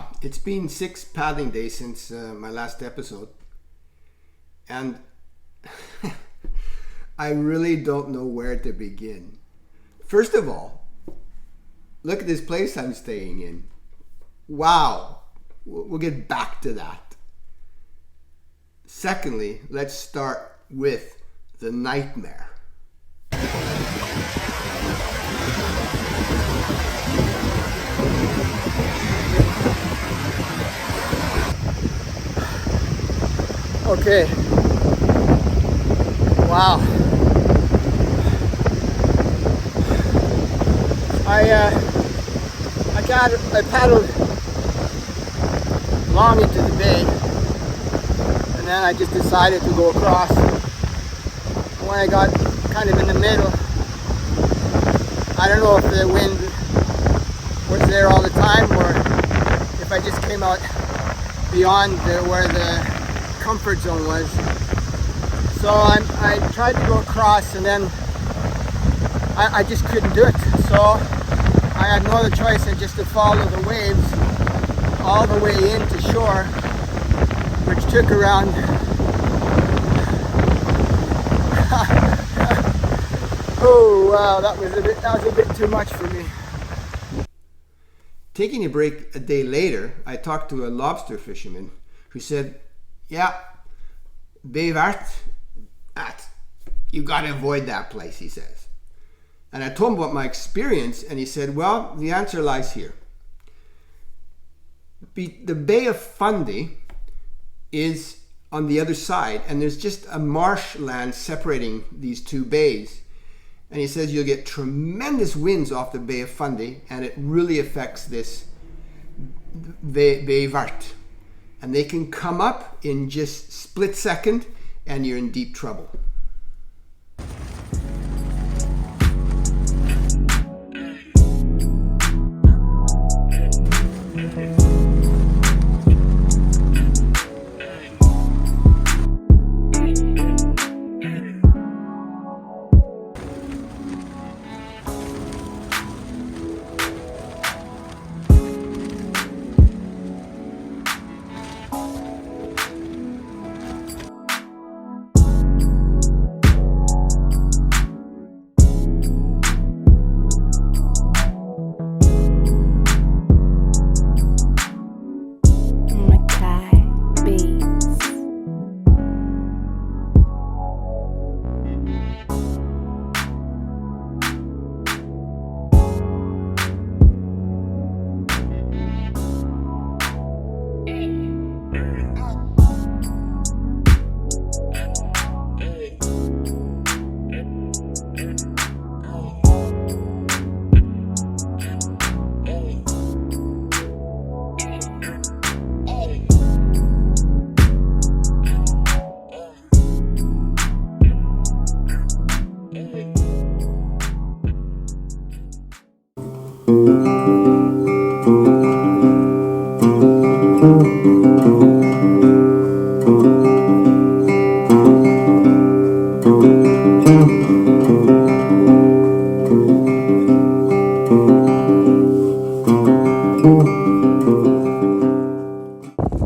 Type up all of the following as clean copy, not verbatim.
Wow, it's been 6 paddling days since my last episode, and I really don't know where to begin. First of all, look at this place I'm staying in. Wow, we'll get back to that. Secondly, let's start with the nightmare. Okay. Wow. I paddled long into the bay, and then I just decided to go across. When I got kind of in the middle, I don't know if the wind was there all the time or if I just came out beyond where the comfort zone was. So I tried to go across, and then I just couldn't do it. So I had no other choice than just to follow the waves all the way into shore, which took around oh wow, that was a bit too much for me. Taking a break a day later, I talked to a lobster fisherman who said, yeah, Bevart, you got to avoid that place, he says. And I told him about my experience, and he said, well, the answer lies here. The Bay of Fundy is on the other side, and there's just a marshland separating these two bays. And he says you'll get tremendous winds off the Bay of Fundy, and it really affects this Bevart. And they can come up in just split second, and you're in deep trouble.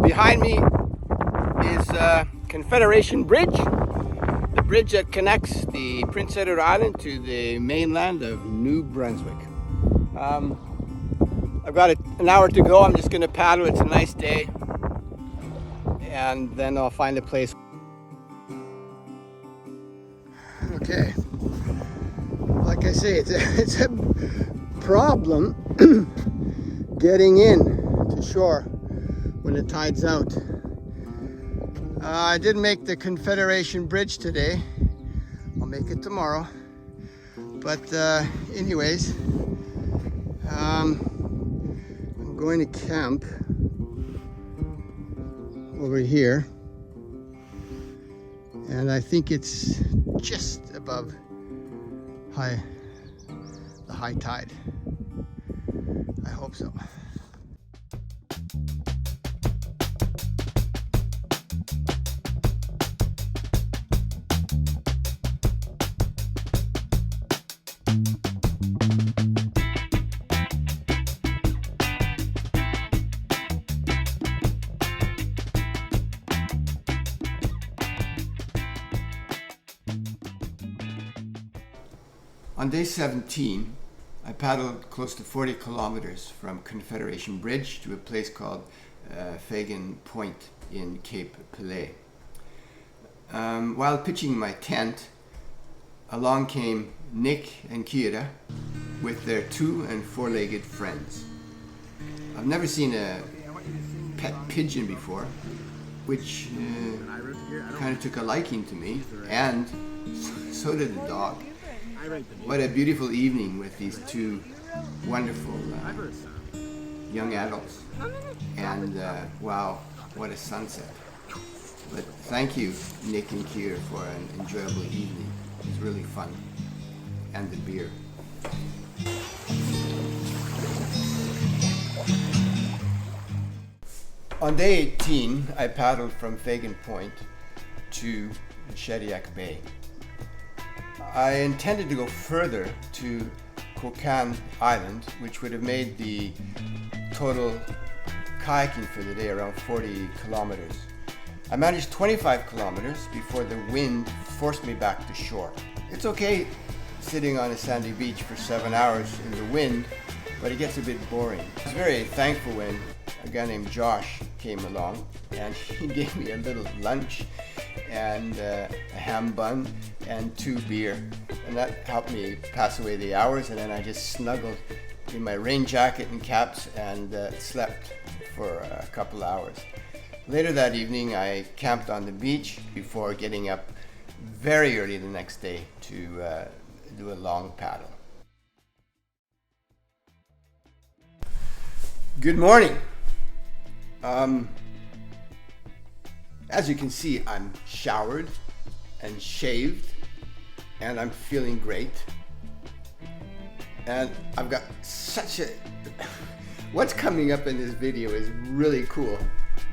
Behind me is Confederation Bridge, the bridge that connects the Prince Edward Island to the mainland of New Brunswick. I've got an hour to go. I'm just going to paddle. It's a nice day, and then I'll find a place. Okay, like I say, it's a problem getting in to shore when the tide's out. I didn't make the Confederation Bridge today. I'll make it tomorrow. But anyways, I'm going to camp over here, and I think it's just above the high tide. I hope so. On day 17, I paddled close to 40 kilometers from Confederation Bridge to a place called Fagan Point in Cape Pelé. While pitching my tent, along came Nick and Kira with their 2- and 4-legged friends. I've never seen a pet pigeon before, which kind of took a liking to me, and so did the dog. What a beautiful evening with these 2 wonderful young adults, and wow, what a sunset. But thank you, Nick and Kira, for an enjoyable evening. It was really fun, and the beer. On day 18, I paddled from Fagan Point to Shediac Bay. I intended to go further to Kokan Island, which would have made the total kayaking for the day around 40 kilometers. I managed 25 kilometers before the wind forced me back to shore. It's okay sitting on a sandy beach for 7 hours in the wind, but it gets a bit boring. I was very thankful when a guy named Josh came along, and he gave me a little lunch and a ham bun and 2 beer, and that helped me pass away the hours. And then I just snuggled in my rain jacket and caps and slept for a couple hours. Later that evening, I camped on the beach before getting up very early the next day to do a long paddle. Good morning. As you can see, I'm showered and shaved, and I'm feeling great. And I've got such a... What's coming up in this video is really cool,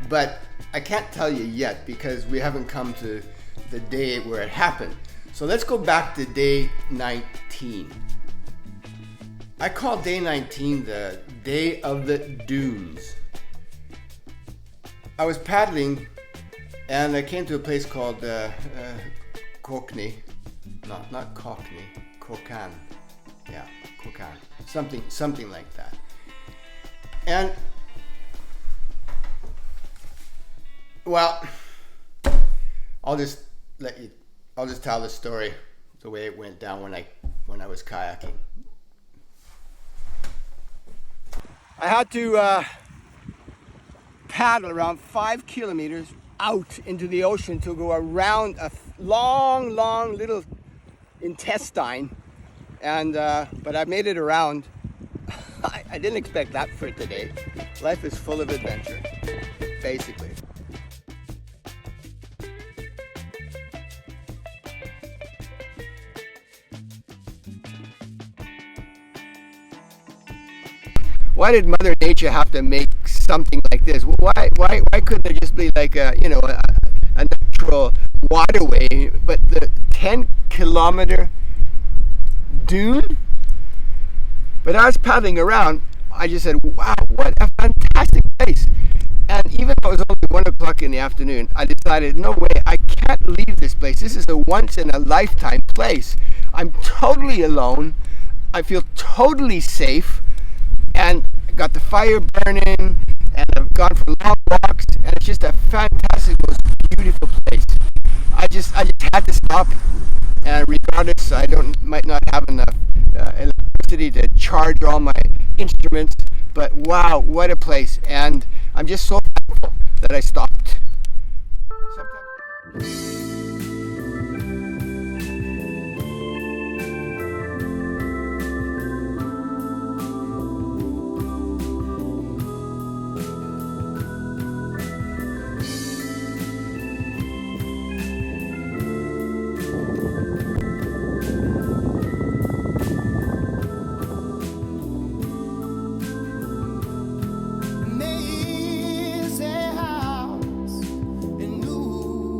but I can't tell you yet because we haven't come to the day where it happened. So let's go back to day 19. I call day 19 the day of the dunes. I was paddling and I came to a place called Cockney. Not Cockney, Kokan. Yeah, Kokan. Something like that. And well, I'll just tell the story the way it went down when I was kayaking. I had to paddle around 5 kilometers out into the ocean to go around a long little intestine, and but I made it around. I didn't expect that for today. Life is full of adventure, basically. Why did Mother Nature have to make something like this? Why couldn't there just be like a natural waterway? But the 10-kilometer dune? But I was paddling around, I just said, wow, what a fantastic place. And even though it was only 1 o'clock in the afternoon, I decided, no way, I can't leave this place. This is a once-in-a-lifetime place. I'm totally alone. I feel totally safe. And got the fire burning, and I've gone for long walks, and it's just a fantastic, most beautiful place. I just had to stop, and regardless, might not have enough electricity to charge all my instruments, but wow, what a place! And I'm just so thankful that I stopped. Amazing house in New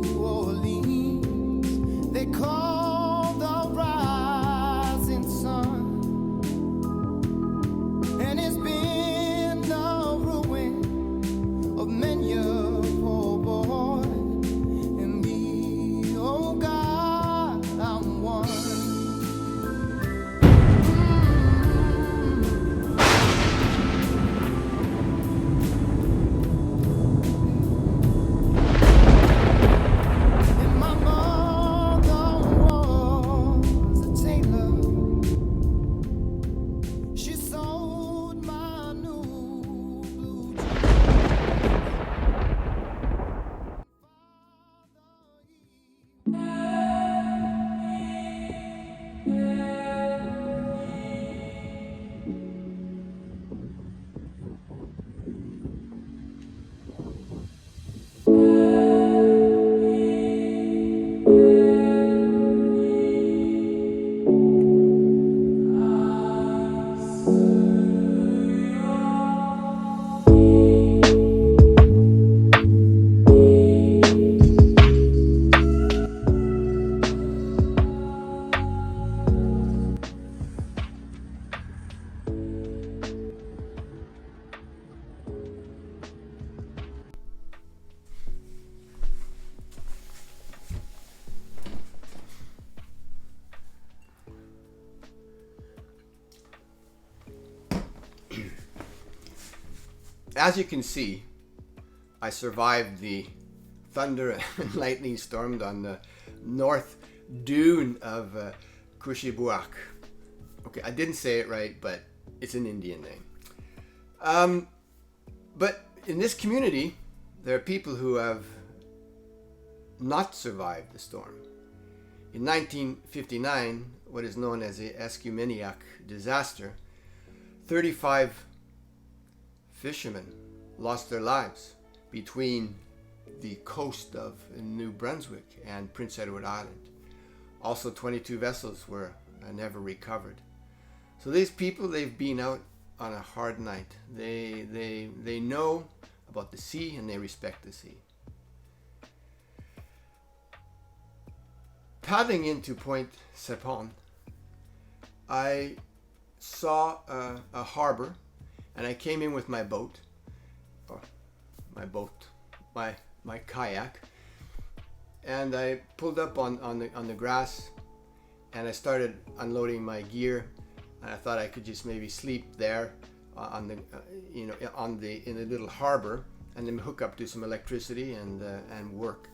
As you can see, I survived the thunder and lightning storm on the north dune of Kushibuak. Okay, I didn't say it right, but it's an Indian name. But in this community, there are people who have not survived the storm. In 1959, what is known as the Eskiminiak disaster, 35 fishermen lost their lives between the coast of New Brunswick and Prince Edward Island. Also, 22 vessels were never recovered. So these people, they've been out on a hard night. They know about the sea and they respect the sea. Paddling into Point Sepon, I saw a harbor, and I came in with my boat, my kayak, and I pulled up on the grass, and I started unloading my gear, and I thought I could just maybe sleep there in the little harbor, and then hook up to some electricity and work.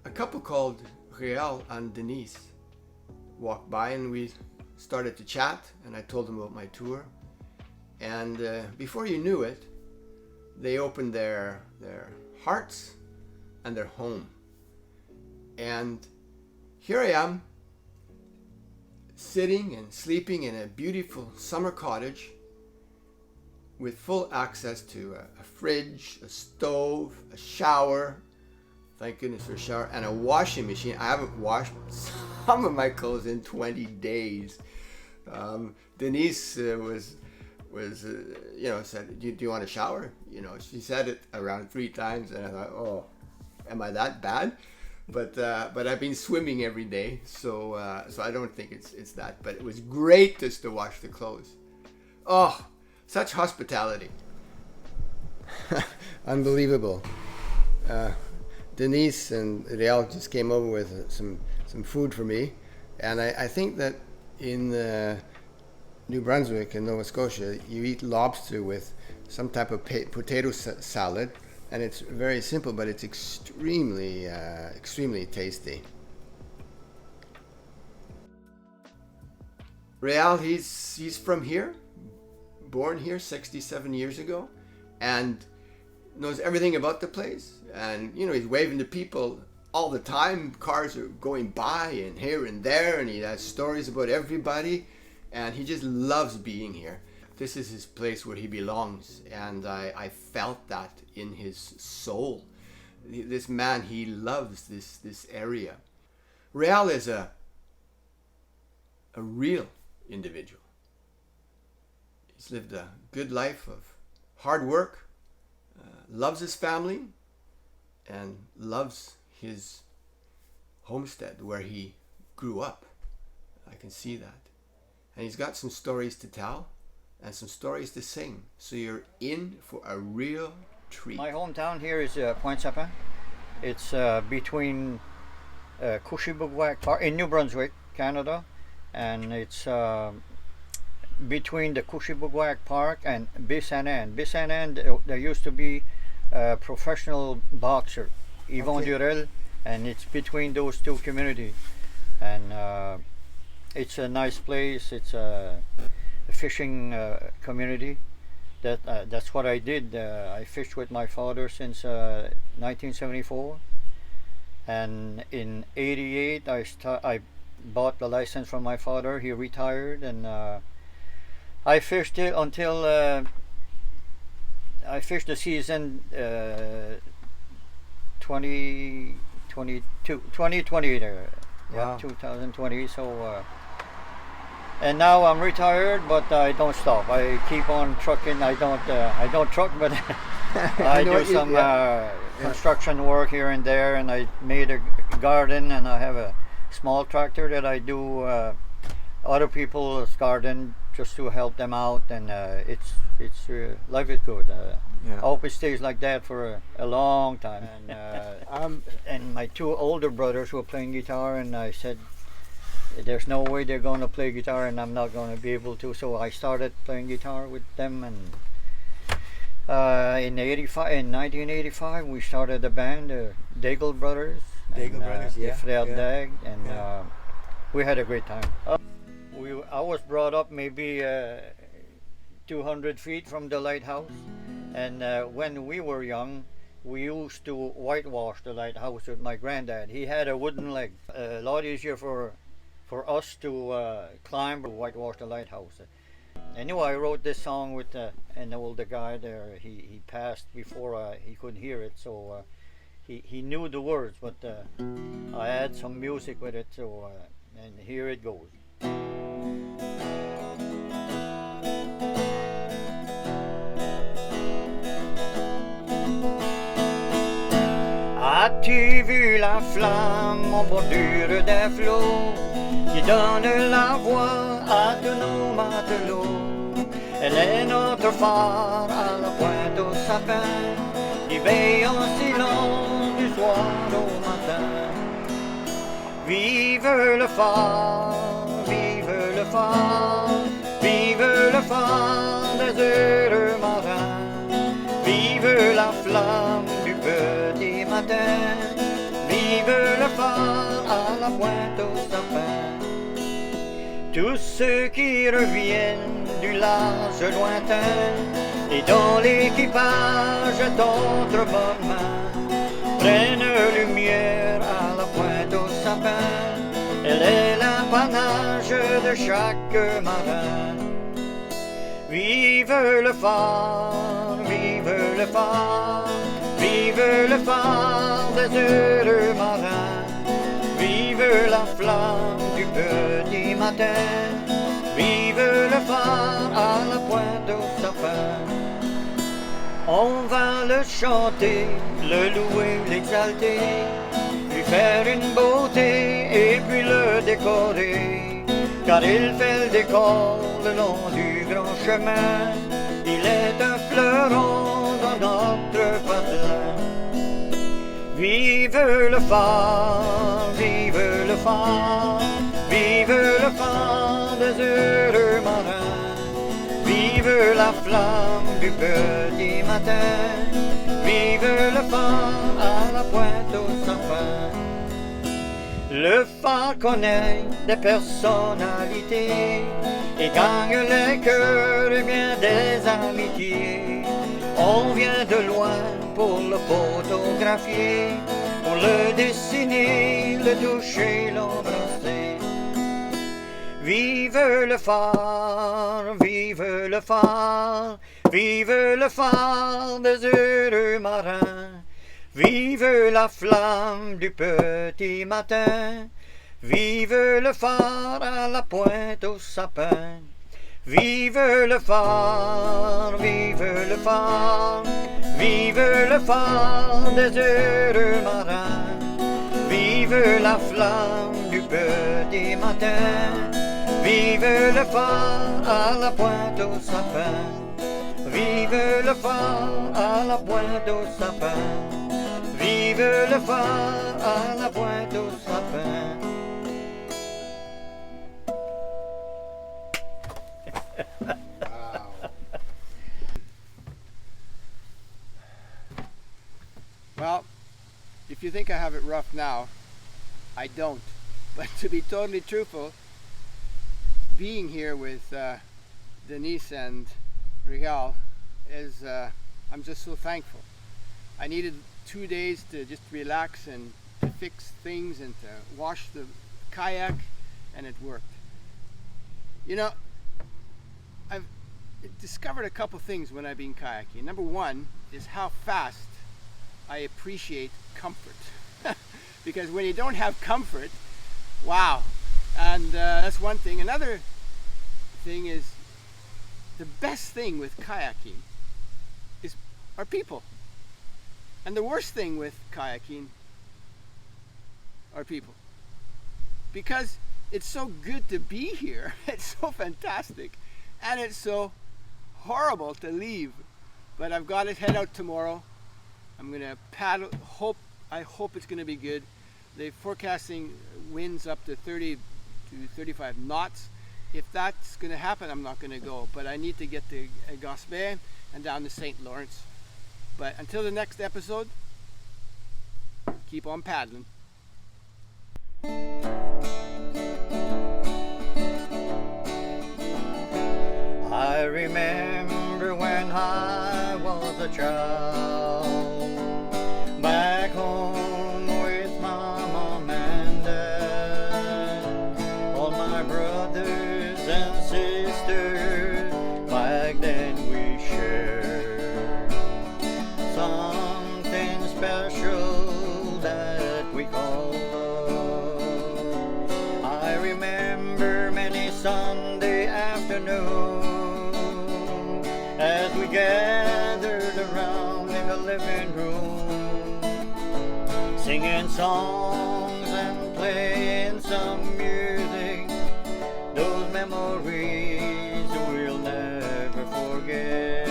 A couple called Real and Denise walked by, and we started to chat, and I told them about my tour. And before you knew it, they opened their hearts and their home. And here I am, sitting and sleeping in a beautiful summer cottage with full access to a fridge, a stove, a shower, thank goodness for a shower, and a washing machine. I haven't washed some of my clothes in 20 days. Denise said, do you want a shower? She said it around 3 times, and I thought, oh, am I that bad? But I've been swimming every day, so I don't think it's that. But it was great just to wash the clothes. Oh, such hospitality. Unbelievable. Denise and Real just came over with some food for me, and I think that in New Brunswick and Nova Scotia, you eat lobster with some type of potato salad, and it's very simple, but it's extremely tasty. Real, he's from here, born here 67 years ago, and knows everything about the place. And he's waving to people all the time. Cars are going by and here and there, and he has stories about everybody, and he just loves being here. This is his place where he belongs, and I felt that in his soul. This man, he loves this area. Real is a real individual. He's lived a good life of hard work, loves his family, and loves his homestead where he grew up. I can see that. And he's got some stories to tell and some stories to sing. So you're in for a real treat. My hometown here is Point Sepon. It's between Kushibuak Park in New Brunswick, Canada, and it's between the Kushibuak Park and Bissanan. Bissanan, there used to be a professional boxer, Yvon Durel, and it's between those two communities. And it's a nice place. It's a fishing community. That's what I did. I fished with my father since 1974, and in '88 I bought the license from my father. He retired, and I fished it until I fished the season 2020 there. Wow. 2020. So and now I'm retired, but I don't stop. I keep on trucking. I don't truck, but I do some construction work here and there, and I made a garden, and I have a small tractor that I do other people's garden just to help them out, and it's life is good. I hope it stays like that for a long time. And and my 2 older brothers were playing guitar, and I said, there's no way they're going to play guitar and I'm not going to be able to, so I started playing guitar with them, and In 1985, we started a band, Daigle Brothers. Daigle Brothers, yeah, Fred yeah. Dag, and Yeah. we had a great time. I was brought up maybe 200 feet from the lighthouse, and when we were young, we used to whitewash the lighthouse with my granddad. He had a wooden leg. A lot easier for us to climb or whitewash the lighthouse. Anyway, I wrote this song with an older guy there. He passed before he could hear it, so he knew the words, but I had some music with it, so and here it goes. As-tu vu la flamme en bordure des flots qui donne la voix à tous nos matelots? Elle est notre phare à la pointe au sapin qui veille en silence du soir au matin. Vive le phare, vive le phare, vive le phare des heureux marins. Vive la flamme du petit matin, vive le phare à la pointe au sapin. Tous ceux qui reviennent du large lointain et dont l'équipage est entre bonnes mains, prennent lumière à la pointe au sapin. Elle est l'apanage de chaque marin. Vive le phare, vive le phare, vive le phare des heureux marins. Vive la flamme du petit matin, vive le phare à la pointe au sapin. On va le chanter, le louer, l'exalter, lui faire une beauté et puis le décorer. Car il fait le décor le long du grand chemin. Il est un fleuron dans notre patelin. Vive le phare, vive le phare, vive le phare des heureux marins. Vive la flamme du petit matin, vive le phare à la pointe au sapin. Le phare connaît des personnalités et gagne les cœurs et bien des amitiés. On vient de loin pour le photographier, pour le dessiner, le toucher, l'embrasser. Vive le phare, vive le phare, vive le phare des heureux marins. Vive la flamme du petit matin, vive le phare à la pointe au sapin. Vive le phare, vive le phare, vive le phare des heureux marins. Vive la flamme du petit matin, vive le phare à la pointe au sapin. Vive le phare à la pointe au sapin. Vive le phare à la pointe au sapin. Wow. Well, if you think I have it rough now, I don't. But to be totally truthful, being here with Denise and Regal is, I'm just so thankful. I needed 2 days to just relax and to fix things and to wash the kayak, and it worked. You know, I've discovered a couple things when I've been kayaking. Number one is how fast I appreciate comfort. Because when you don't have comfort, wow. And that's one thing. Another thing is the best thing with kayaking are people. And the worst thing with kayaking are people. Because it's so good to be here. It's so fantastic. And it's so horrible to leave. But I've got to head out tomorrow. I'm going to paddle. I hope it's going to be good. They're forecasting winds up to 30 to 35 knots. If that's going to happen, I'm not going to go. But I need to get to Gaspé and down the St. Lawrence. But until the next episode, keep on paddling. I remember when I was a child, back home with my mom and dad, all my brothers and sisters. Back then we shared something special that we call love. I remember many Sunday afternoons as we gathered around in the living room, singing songs and playing some music. Those memories we'll never forget.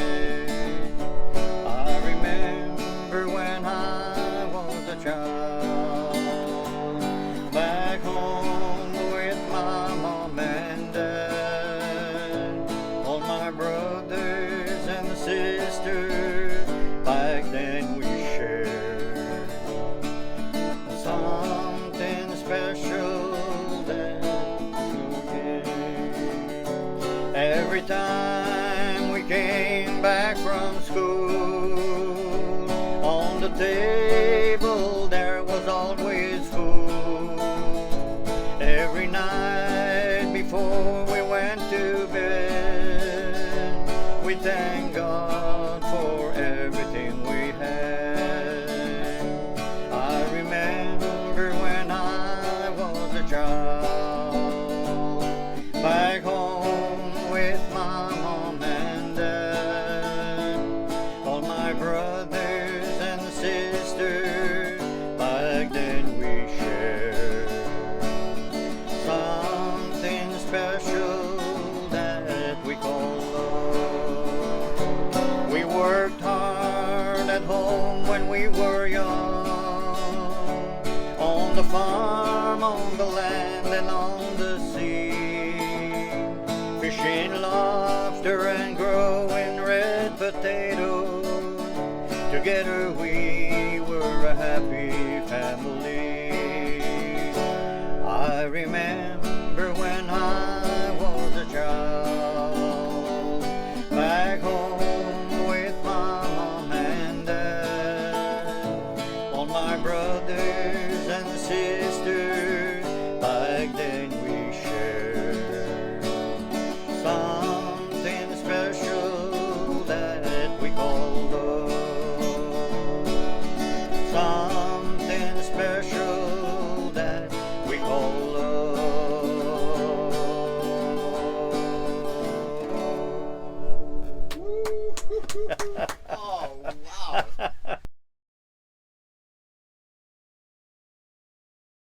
I remember when I was a child, back home with my mom and dad, all my brothers and sisters. Back then we shared something special that we forget. Every time we came back from school, on the table there was always food. Every night before we went to bed, we thank God for everything we had. I remember when I was a child, back home with my mom and dad, all my brothers and sisters. Back then we shared something special that we call love. We worked hard at home when we were young, on the farm, on the land, and on the sea, fishing lobster and growing red potatoes. Together we were a happy family. I remember